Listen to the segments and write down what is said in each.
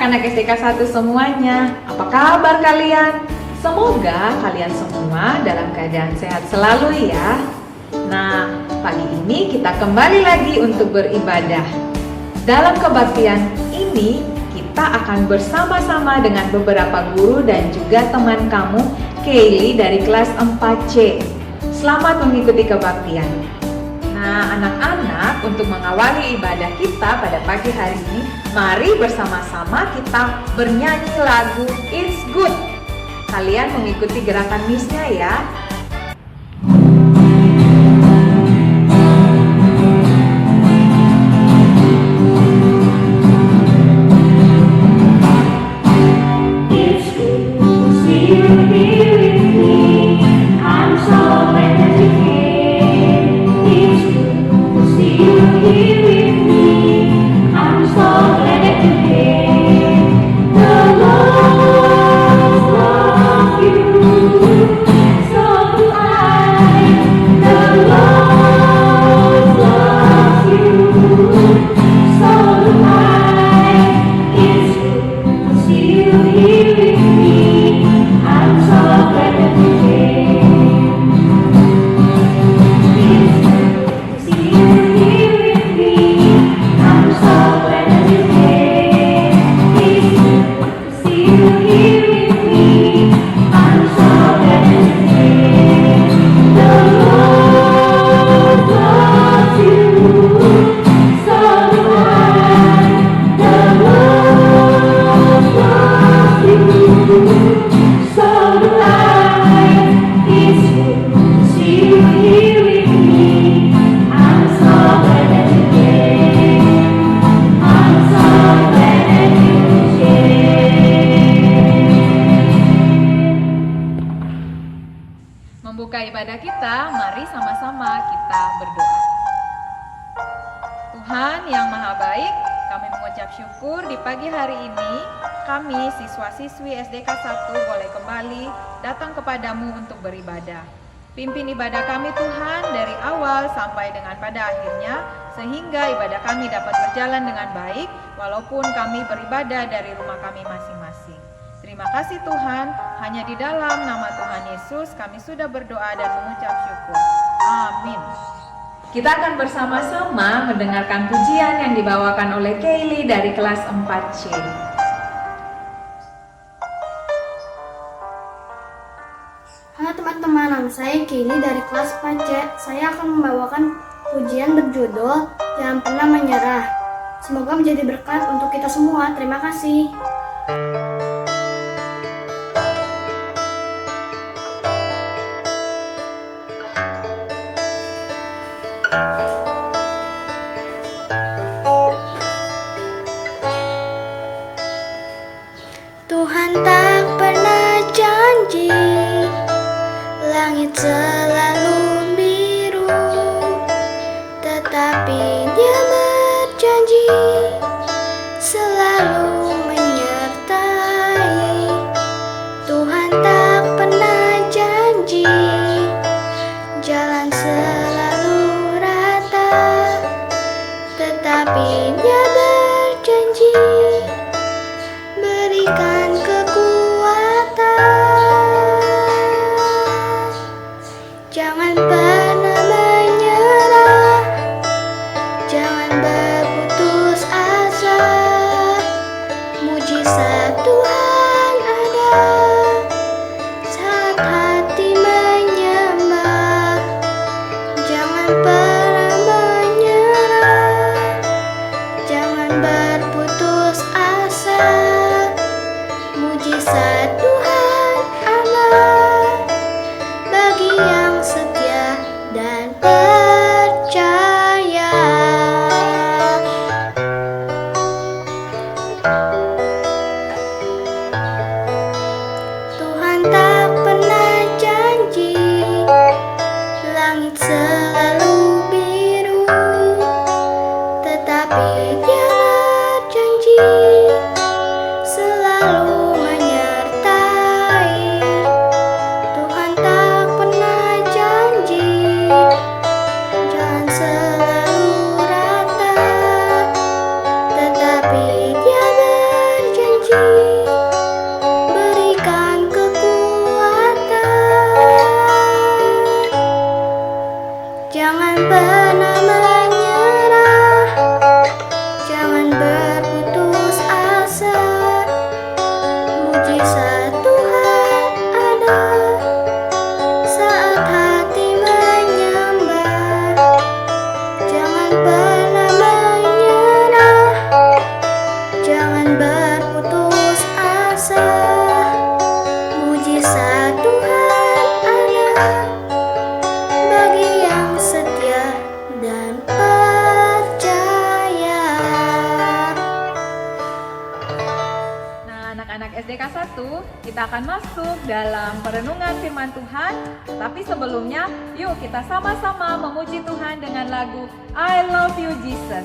anak-anak SDK 1 semuanya. Apa kabar kalian? Semoga kalian semua dalam keadaan sehat selalu ya. Nah, pagi ini kita kembali lagi untuk beribadah. Dalam kebaktian ini, kita akan bersama-sama dengan beberapa guru dan juga teman kamu, Kaylee dari kelas 4C. Selamat mengikuti kebaktian. Nah, anak-anak, untuk mengawali ibadah kita pada pagi hari ini, mari bersama-sama kita bernyanyi lagu It's Good. Kalian mengikuti gerakan Miss-nya ya. Membuka ibadah kita, mari sama-sama kita berdoa. Tuhan yang Maha Baik, kami mengucap syukur di pagi hari ini, kami siswa-siswi SDK 1 boleh kembali datang kepadamu untuk beribadah. Pimpin ibadah kami Tuhan dari awal sampai dengan pada akhirnya, sehingga ibadah kami dapat berjalan dengan baik, walaupun kami beribadah dari rumah kami masing-masing. Terima kasih Tuhan, hanya di dalam nama Tuhan Yesus kami sudah berdoa dan mengucap syukur. Amin. Kita akan bersama-sama mendengarkan pujian yang dibawakan oleh Kaylee dari kelas 4C. Halo teman-teman, nama saya Kaylee dari kelas 4C. Saya akan membawakan pujian berjudul Jangan Pernah Menyerah. Semoga menjadi berkat untuk kita semua. Terima kasih. Tuhan tak pernah janji langit selalu biru, tetapi Dia berjanji selalu menyertai. Tuhan tak pernah janji jalan selalu rata, tetapi Dia berjanji berikan kekuatan. Jangan pernah menyerah, jangan berputus pernah menyerah, jangan berputus asa. Mujizat Tuhan ada saat hati menyembah. Jangan pernah menyerah, jangan berputus asa. Mujizat Tuhan ada bagi yang setia dan percaya. Nah, anak-anak SDK 1, kita akan masuk dalam perenungan firman Tuhan. Tapi sebelumnya, yuk kita sama-sama memuji Tuhan dengan lagu I Love You Jesus.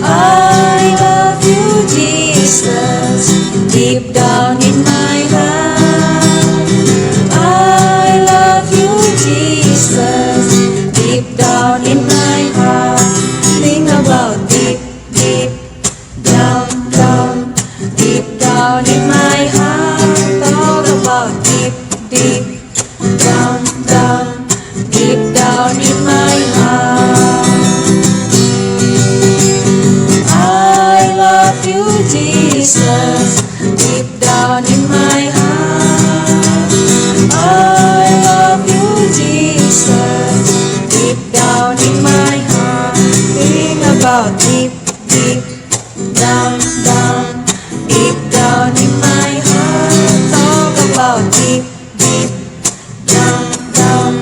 I love you, Jesus, deep down in my heart. I love you, Jesus, deep down in my heart. Think about deep, deep down, down, deep down in my heart. Talk about deep, deep down, down, deep down in my heart. I love you, Jesus, deep down in my heart. I love you, Jesus, deep down in my heart. Think about deep, deep down, down, deep down in my heart. Talk about deep, deep down, down,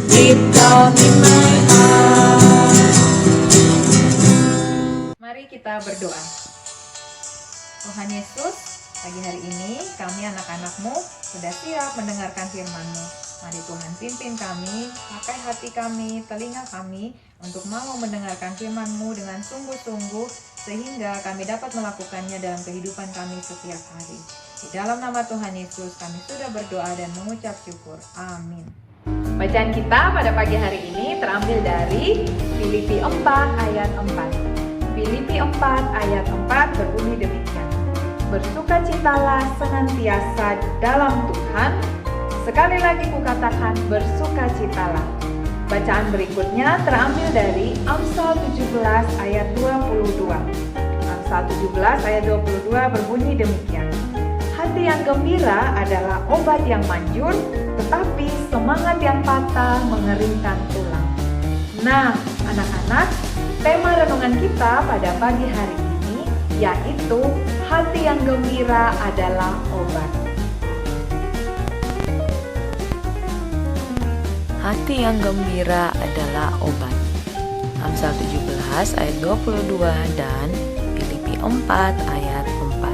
deep down in my heart. Mari kita berdoa. Tuhan Yesus, pagi hari ini kami anak-anak-Mu sudah siap mendengarkan firman-Mu. Mari Tuhan pimpin kami, pakai hati kami, telinga kami untuk mau mendengarkan firman-Mu dengan sungguh-sungguh sehingga kami dapat melakukannya dalam kehidupan kami setiap hari. Di dalam nama Tuhan Yesus kami sudah berdoa dan mengucap syukur. Amin. Bacaan kita pada pagi hari ini terambil dari Filipi 4 ayat 4. Filipi 4 ayat 4 berbunyi demikian. Bersukacitalah senantiasa dalam Tuhan. Sekali lagi kukatakan bersukacitalah. Bacaan berikutnya terambil dari Amsal 17 ayat 22. Amsal 17 ayat 22 berbunyi demikian. Hati yang gembira adalah obat yang manjur, tetapi semangat yang patah mengeringkan tulang. Nah, anak-anak, tema renungan kita pada pagi hari ini yaitu hati yang gembira adalah obat. Hati yang gembira adalah obat. Amsal 17 ayat 22 dan Filipi 4 ayat 4.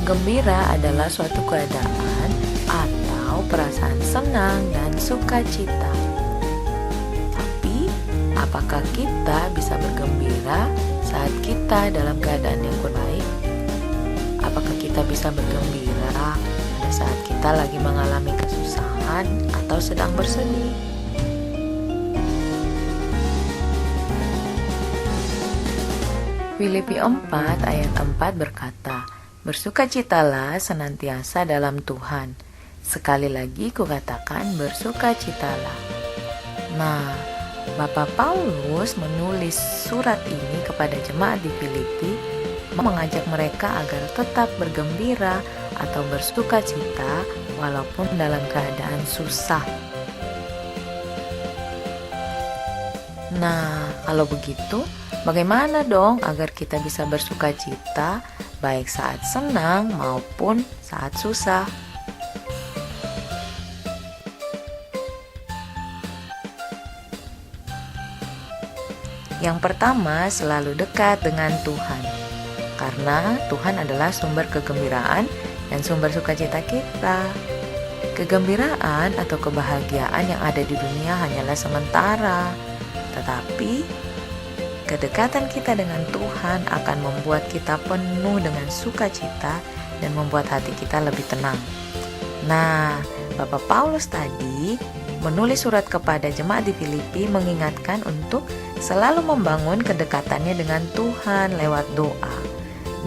Gembira adalah suatu keadaan atau perasaan senang dan sukacita. Tapi, apakah kita bisa bergembira saat kita dalam keadaan yang kurang baik? Apakah kita bisa bergembira pada saat kita lagi mengalami kesusahan atau sedang bersedih? Filipi 4 ayat 4 berkata, bersukacitalah senantiasa dalam Tuhan. Sekali lagi kukatakan bersukacitalah. Nah, Bapak Paulus menulis surat ini kepada jemaat di Filipi, mengajak mereka agar tetap bergembira atau bersukacita walaupun dalam keadaan susah. Nah, kalau begitu, bagaimana dong agar kita bisa bersukacita baik saat senang maupun saat susah? Yang pertama, selalu dekat dengan Tuhan. Karena Tuhan adalah sumber kegembiraan dan sumber sukacita kita. Kegembiraan atau kebahagiaan yang ada di dunia hanyalah sementara. Tetapi kedekatan kita dengan Tuhan akan membuat kita penuh dengan sukacita dan membuat hati kita lebih tenang. Nah, Bapak Paulus tadi menulis surat kepada jemaat di Filipi mengingatkan untuk selalu membangun kedekatannya dengan Tuhan lewat doa.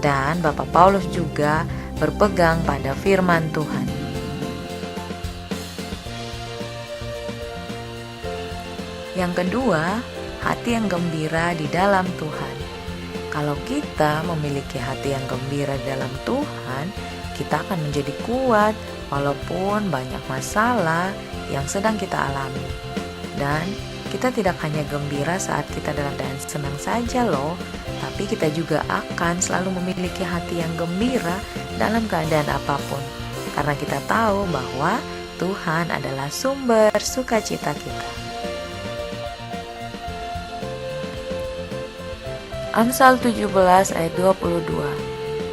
Dan Bapak Paulus juga berpegang pada firman Tuhan. Yang kedua, hati yang gembira di dalam Tuhan. Kalau kita memiliki hati yang gembira di dalam Tuhan, kita akan menjadi kuat walaupun banyak masalah yang sedang kita alami. Dan kita tidak hanya gembira saat kita dalam keadaan senang saja loh, tapi kita juga akan selalu memiliki hati yang gembira dalam keadaan apapun. Karena kita tahu bahwa Tuhan adalah sumber sukacita kita. Amsal 17 ayat 22.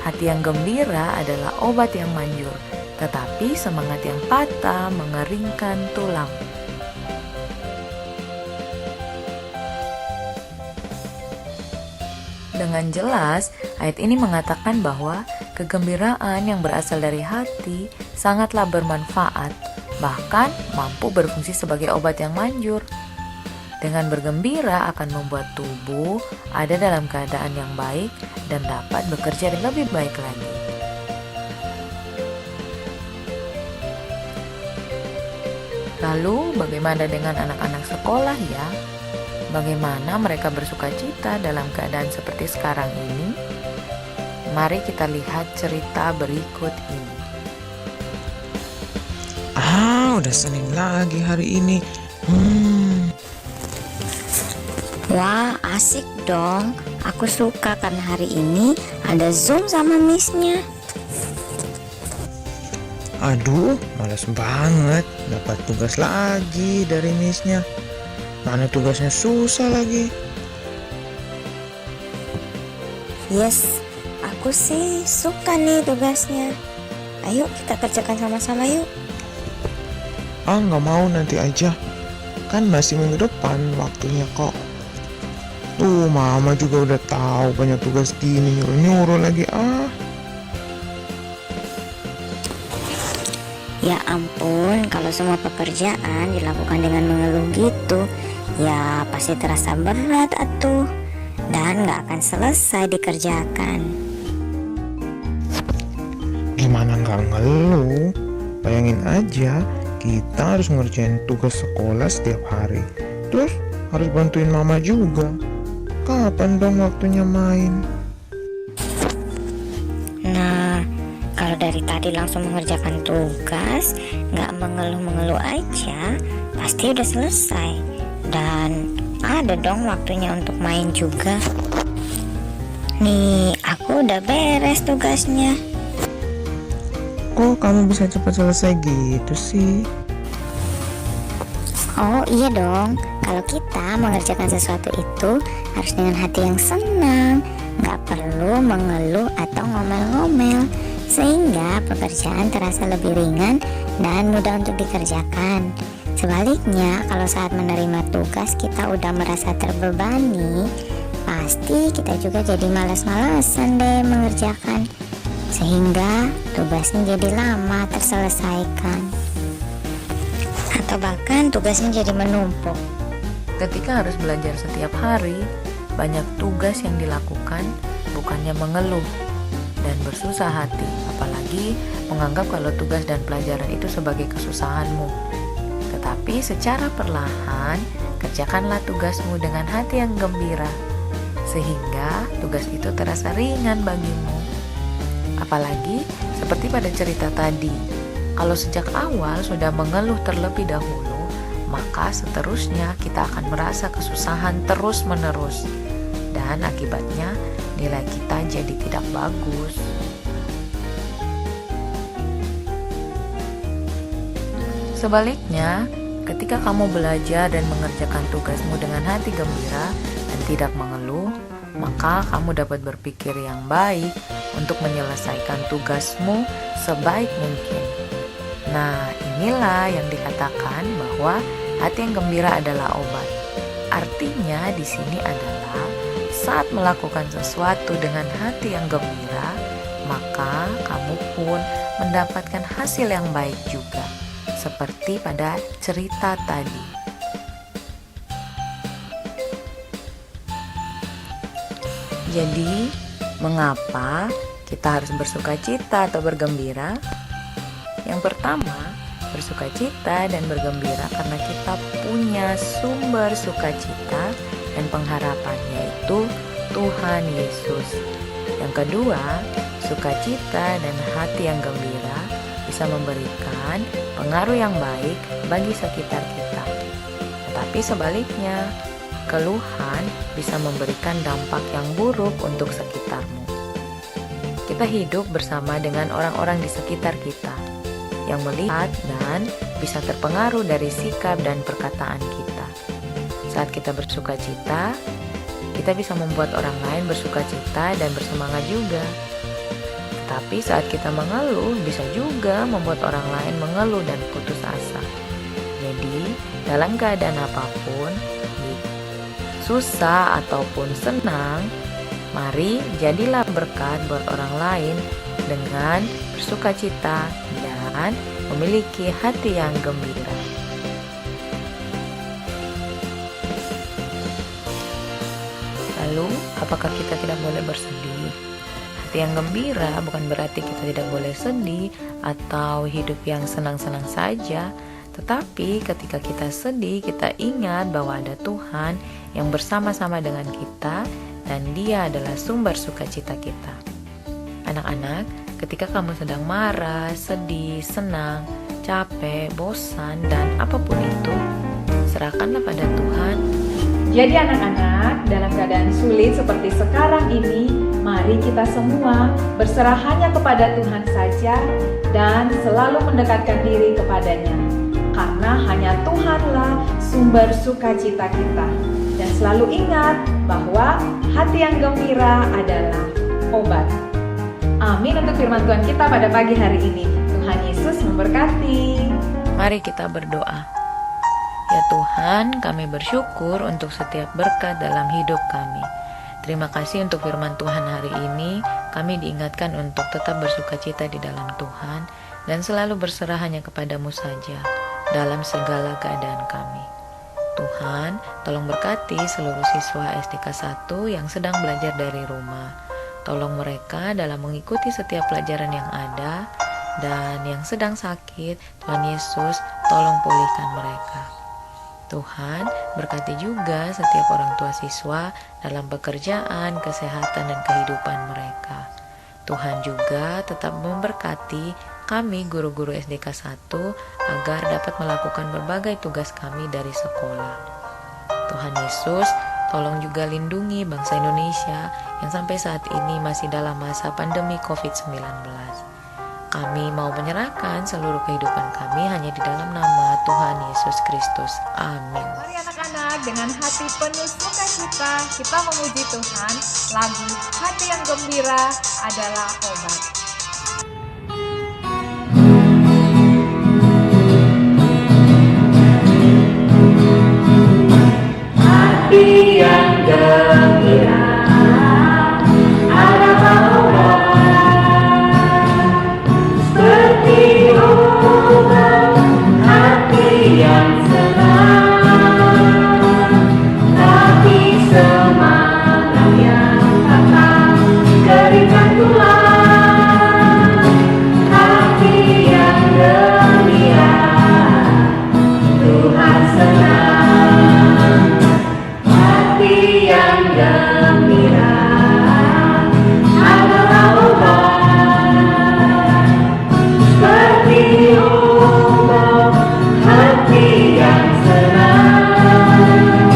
Hati yang gembira adalah obat yang manjur, tetapi semangat yang patah mengeringkan tulang. Dengan jelas, ayat ini mengatakan bahwa kegembiraan yang berasal dari hati sangatlah bermanfaat, bahkan mampu berfungsi sebagai obat yang manjur. Dengan bergembira akan membuat tubuh ada dalam keadaan yang baik dan dapat bekerja lebih baik lagi. Lalu, bagaimana dengan anak-anak sekolah ya? Bagaimana mereka bersukacita dalam keadaan seperti sekarang ini? Mari kita lihat cerita berikut ini. Udah Senin lagi hari ini. Wah, asik dong. Aku suka karena hari ini ada Zoom sama Miss-nya. Aduh, malas banget dapat tugas lagi dari Miss-nya. Mana tugasnya susah lagi. Yes, aku sih suka nih tugasnya. Ayo kita kerjakan sama-sama yuk. Nggak mau, nanti aja. Kan masih minggu depan waktunya kok. Tuh, Mama juga udah tahu banyak tugas gini, nyuruh-nyuruh lagi. Ya ampun, kalau semua pekerjaan dilakukan dengan mengeluh gitu, ya pasti terasa berat atuh. Dan gak akan selesai dikerjakan. Gimana nggak ngeluh? Bayangin aja, kita harus ngerjain tugas sekolah setiap hari. Terus harus bantuin Mama juga. Kapan dong waktunya main? Nah, kalau dari tadi langsung mengerjakan tugas, gak mengeluh-mengeluh aja, pasti udah selesai. Dan ada dong waktunya untuk main juga. Nih, aku udah beres tugasnya. Kok kamu bisa cepat selesai gitu sih? Oh iya dong, kalau kita mengerjakan sesuatu itu harus dengan hati yang senang, gak perlu mengeluh atau ngomel-ngomel, sehingga pekerjaan terasa lebih ringan dan mudah untuk dikerjakan. Sebaliknya, kalau saat menerima tugas kita udah merasa terbebani, pasti kita juga jadi malas-malasan deh mengerjakan, sehingga tugasnya jadi lama terselesaikan. Atau bahkan tugasnya jadi menumpuk. Ketika harus belajar setiap hari, banyak tugas yang dilakukan bukannya mengeluh dan bersusah hati, apalagi menganggap kalau tugas dan pelajaran itu sebagai kesusahanmu. Tetapi secara perlahan, kerjakanlah tugasmu dengan hati yang gembira, sehingga tugas itu terasa ringan bagimu. Apalagi seperti pada cerita tadi, kalau sejak awal sudah mengeluh terlebih dahulu, maka seterusnya kita akan merasa kesusahan terus-menerus. Dan akibatnya nilai kita jadi tidak bagus. Sebaliknya, ketika kamu belajar dan mengerjakan tugasmu dengan hati gembira dan tidak mengeluh, maka kamu dapat berpikir yang baik untuk menyelesaikan tugasmu sebaik mungkin. Nah, inilah yang dikatakan bahwa hati yang gembira adalah obat. Artinya di sini adalah saat melakukan sesuatu dengan hati yang gembira, maka kamu pun mendapatkan hasil yang baik juga. seperti pada cerita tadi. Jadi, mengapa kita harus bersukacita atau bergembira? Yang pertama, bersukacita dan bergembira karena kita punya sumber sukacita dan pengharapan, yaitu Tuhan Yesus. Yang kedua, sukacita dan hati yang gembira bisa memberikan pengaruh yang baik bagi sekitar kita. Tetapi sebaliknya, keluhan bisa memberikan dampak yang buruk untuk sekitarmu. Kita hidup bersama dengan orang-orang di sekitar kita yang melihat dan bisa terpengaruh dari sikap dan perkataan kita. Saat kita bersukacita, kita bisa membuat orang lain bersukacita dan bersemangat juga. Tapi saat kita mengeluh, bisa juga membuat orang lain mengeluh dan putus asa. Jadi, dalam keadaan apapun, susah ataupun senang, mari jadilah berkat buat orang lain dengan bersukacita dan memiliki hati yang gembira. Lalu, apakah kita tidak boleh bersedih? Hati yang gembira bukan berarti kita tidak boleh sedih atau hidup yang senang-senang saja. Tetapi ketika kita sedih, kita ingat bahwa ada Tuhan yang bersama-sama dengan kita dan Dia adalah sumber sukacita kita. Anak-anak, ketika kamu sedang marah, sedih, senang, capek, bosan, dan apapun itu, serahkanlah pada Tuhan. Jadi anak-anak, dalam keadaan sulit seperti sekarang ini, mari kita semua berserah hanya kepada Tuhan saja dan selalu mendekatkan diri kepadanya. Karena hanya Tuhanlah sumber sukacita kita. Dan selalu ingat bahwa hati yang gembira adalah obat. Amin untuk firman Tuhan kita pada pagi hari ini. Tuhan Yesus memberkati. Mari kita berdoa. Ya Tuhan, kami bersyukur untuk setiap berkat dalam hidup kami. Terima kasih untuk firman Tuhan hari ini. Kami diingatkan untuk tetap bersukacita di dalam Tuhan dan selalu berserah hanya kepadamu saja dalam segala keadaan kami. Tuhan, tolong berkati seluruh siswa SDK 1 yang sedang belajar dari rumah. Tolong mereka dalam mengikuti setiap pelajaran yang ada, dan yang sedang sakit, Tuhan Yesus, tolong pulihkan mereka. Tuhan, berkati juga setiap orang tua siswa dalam pekerjaan, kesehatan, dan kehidupan mereka. Tuhan juga tetap memberkati kami guru-guru SDK 1 agar dapat melakukan berbagai tugas kami dari sekolah. Tuhan Yesus, tolong juga lindungi bangsa Indonesia yang sampai saat ini masih dalam masa pandemi COVID-19. Kami mau menyerahkan seluruh kehidupan kami hanya di dalam nama Tuhan Yesus Kristus. Amin. Mari anak-anak, dengan hati penuh sukacita kita memuji Tuhan. Lagu Hati yang Gembira adalah obat. Hati yang gembira adalah obat, seperti obat hati yang senang, tapi semangat yang patah keringkan tulang. Hati yang gembira, Tuhan senang. Hati yang gembira adalah obat, seperti obat hati yang senang,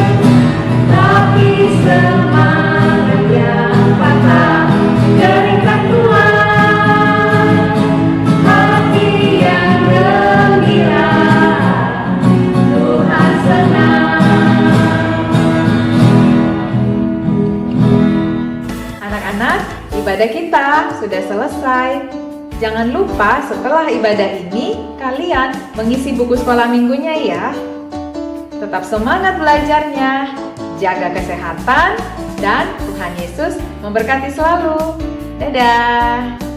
tapi semangat yang patah keringkan tulang. Hati yang gembira, Tuhan senang. Anak-anak, ibadah kita sudah selesai. Jangan lupa setelah ibadah ini, kalian mengisi buku sekolah minggunya ya. Tetap semangat belajarnya, jaga kesehatan, dan Tuhan Yesus memberkati selalu. Dadah!